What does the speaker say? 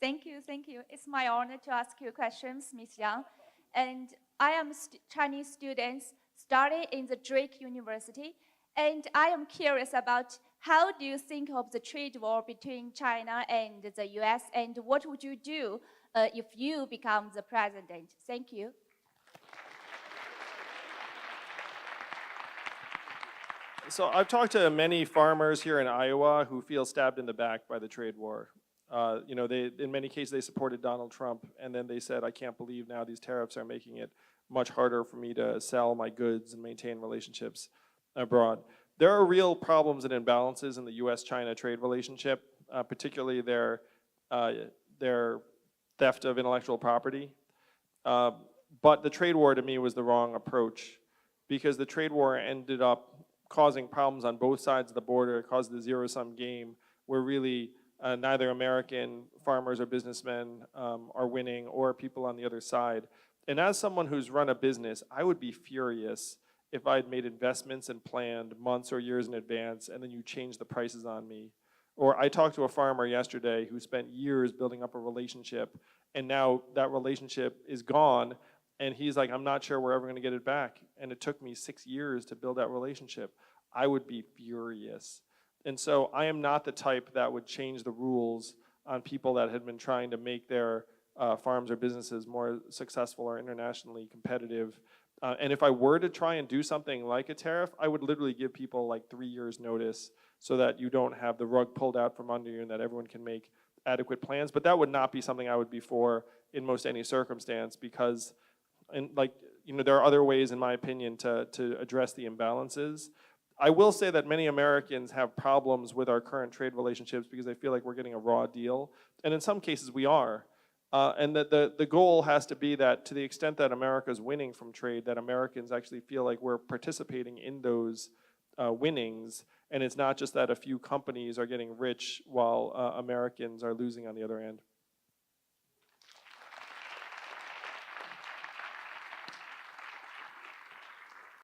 Thank you, thank you. It's my honor to ask you questions, Ms. Yang. And I am Chinese students study in the Drake University, and I am curious about how do you think of the trade war between China and the US, and what would you do if you become the president? Thank you. So I've talked to many farmers here in Iowa who feel stabbed in the back by the trade war. In many cases, they supported Donald Trump, and then they said, I can't believe now these tariffs are making it much harder for me to sell my goods and maintain relationships abroad. There are real problems and imbalances in the US-China trade relationship, particularly their theft of intellectual property. But the trade war to me was the wrong approach, because the trade war ended up causing problems on both sides of the border. It caused the zero-sum game where really neither American farmers or businessmen are winning, or people on the other side. And as someone who's run a business, I would be furious if I'd made investments and planned months or years in advance, and then you change the prices on me. Or I talked to a farmer yesterday who spent years building up a relationship, and now that relationship is gone, and he's like, I'm not sure we're ever gonna get it back. And it took me 6 years to build that relationship. I would be furious. And so I am not the type that would change the rules on people that had been trying to make their farms or businesses more successful or internationally competitive. And if I were to try and do something like a tariff, I would literally give people like 3 years notice so that you don't have the rug pulled out from under you and that everyone can make adequate plans. But that would not be something I would be for in most any circumstance, because there are other ways, in my opinion, to address the imbalances. I will say that many Americans have problems with our current trade relationships because they feel like we're getting a raw deal. And in some cases we are. And that the goal has to be that to the extent that America's winning from trade, that Americans actually feel like we're participating in those winnings. And it's not just that a few companies are getting rich while Americans are losing on the other end.